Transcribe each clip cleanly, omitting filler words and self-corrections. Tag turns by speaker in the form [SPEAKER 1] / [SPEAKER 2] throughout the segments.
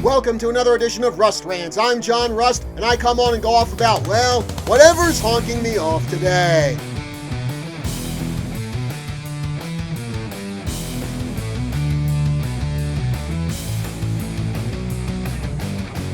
[SPEAKER 1] welcome to another edition of Rust Rants. I'm John Rust, and I come on and go off about, well, whatever's honking me off today.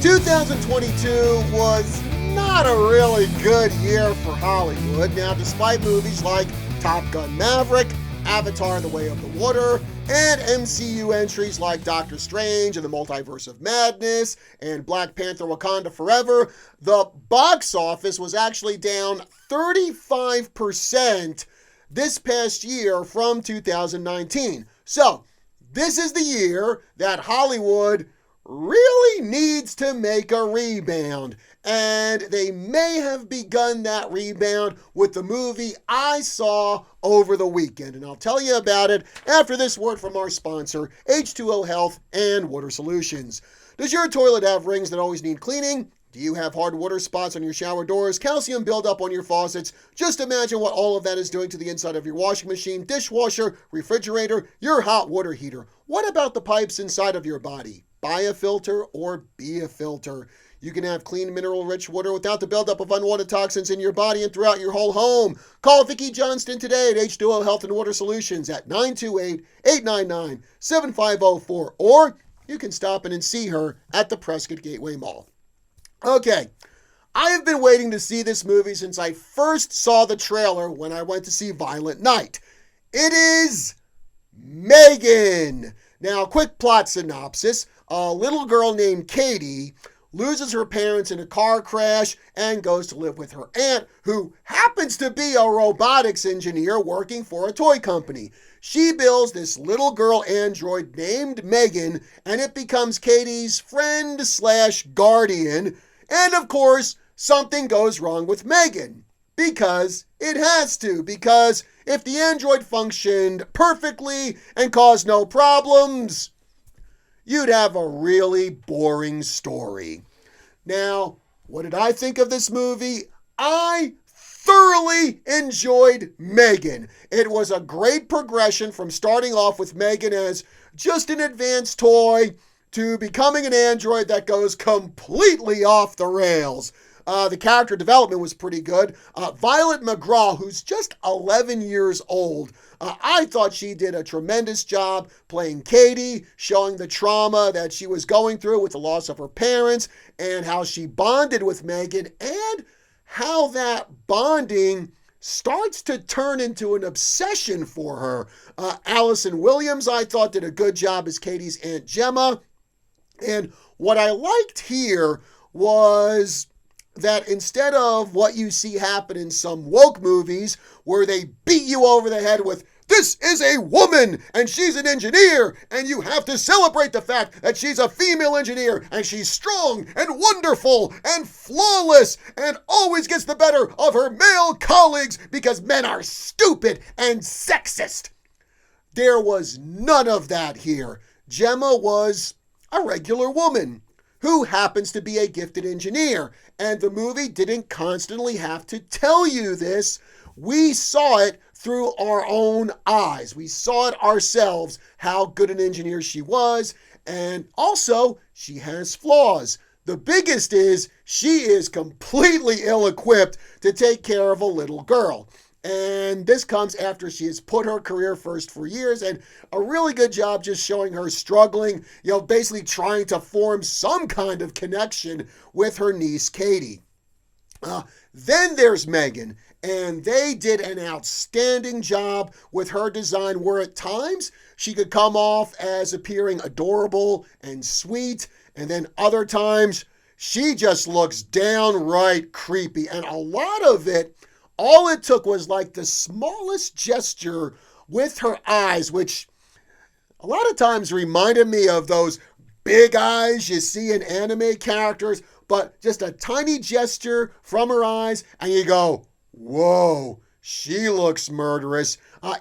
[SPEAKER 1] "2022 was not a really good year for Hollywood. Now, despite movies like Top Gun: Maverick, Avatar: The Way of the Water, and MCU entries like Doctor Strange and the Multiverse of Madness and Black Panther: Wakanda Forever, the box office was actually down 35% this past year from 2019. So, this is the year that Hollywood really needs to make a rebound. And they may have begun that rebound with the movie I saw over the weekend. And I'll tell you about it after this word from our sponsor, H2O Health and Water Solutions. Does your toilet have rings that always need cleaning? Do you have hard water spots on your shower doors, calcium buildup on your faucets? Just imagine what all of that is doing to the inside of your washing machine, dishwasher, refrigerator, your hot water heater. What about the pipes inside of your body? Buy a filter or be a filter. You can have clean, mineral-rich water without the buildup of unwanted toxins in your body and throughout your whole home. Call Vicki Johnston today at H2O Health and Water Solutions at 928-899-7504, or you can stop in and see her at the Prescott Gateway Mall. Okay, I have been waiting to see this movie since I first saw the trailer when I went to see Violent Night. It is M3GAN. Now, quick plot synopsis. A little girl named Katie loses her parents in a car crash and goes to live with her aunt, who happens to be a robotics engineer working for a toy company. She builds this little girl android named M3GAN, and it becomes Katie's friend/guardian. And of course, something goes wrong with M3GAN. Because it has to. Because if the android functioned perfectly and caused no problems, you'd have a really boring story. Now, what did I think of this movie? I thoroughly enjoyed M3GAN. It was a great progression from starting off with M3GAN as just an advanced toy to becoming an android that goes completely off the rails. The character development was pretty good. Violet McGraw, who's just 11 years old, I thought she did a tremendous job playing Katie, showing the trauma that she was going through with the loss of her parents and how she bonded with M3GAN and how that bonding starts to turn into an obsession for her. Allison Williams, I thought, did a good job as Katie's Aunt Gemma. And what I liked here was that instead of what you see happen in some woke movies where they beat you over the head with, "This is a woman and she's an engineer and you have to celebrate the fact that she's a female engineer and she's strong and wonderful and flawless and always gets the better of her male colleagues because men are stupid and sexist." There was none of that here. Gemma was a regular woman who happens to be a gifted engineer. And the movie didn't constantly have to tell you this. We saw it through our own eyes. We saw it ourselves, how good an engineer she was. And also, she has flaws. The biggest is she is completely ill-equipped to take care of a little girl. And this comes after she has put her career first for years, and a really good job just showing her struggling, basically trying to form some kind of connection with her niece, Katie. Then there's M3GAN, and they did an outstanding job with her design where at times she could come off as appearing adorable and sweet, and then other times she just looks downright creepy. And a lot of it, all it took was like the smallest gesture with her eyes, which a lot of times reminded me of those big eyes you see in anime characters, but just a tiny gesture from her eyes and you go, whoa, she looks murderous.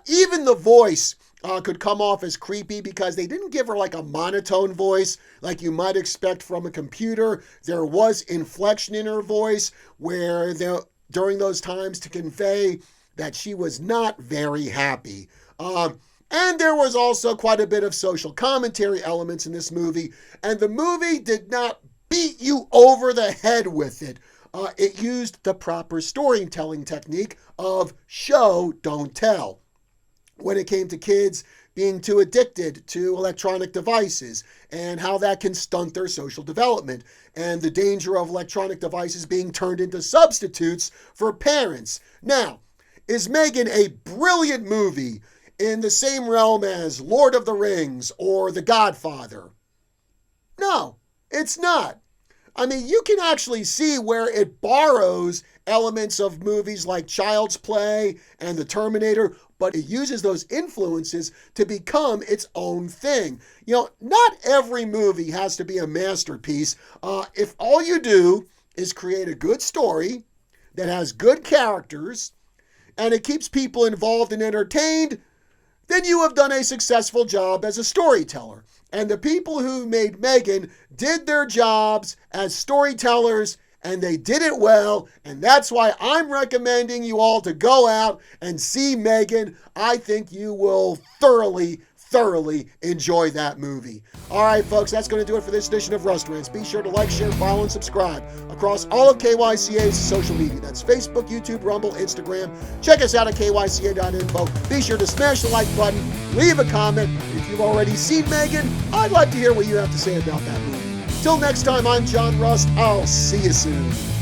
[SPEAKER 1] Even the voice could come off as creepy because they didn't give her like a monotone voice like you might expect from a computer. There was inflection in her voice where during those times to convey that she was not very happy. And there was also quite a bit of social commentary elements in this movie, and the movie did not beat you over the head with it. It used the proper storytelling technique of show, don't tell. When it came to kids being too addicted to electronic devices and how that can stunt their social development, and the danger of electronic devices being turned into substitutes for parents. Now, is M3GAN a brilliant movie in the same realm as Lord of the Rings or The Godfather? No, it's not. I mean, you can actually see where it borrows elements of movies like Child's Play and The Terminator, but it uses those influences to become its own thing. You know, not every movie has to be a masterpiece. If all you do is create a good story that has good characters and it keeps people involved and entertained, then you have done a successful job as a storyteller. And the people who made M3GAN did their jobs as storytellers, and they did it well, and that's why I'm recommending you all to go out and see M3GAN. I think you will thoroughly enjoy that movie. All right, folks, that's going to do it for this edition of Rants. Be sure to like, share, follow, and subscribe across all of KYCA's social media. That's Facebook, YouTube, Rumble, Instagram. Check us out at kyca.info. Be sure to smash the like button, leave a comment. If you've already seen M3GAN, I'd like to hear what you have to say about that movie. Till next time, I'm John Rust. I'll see you soon.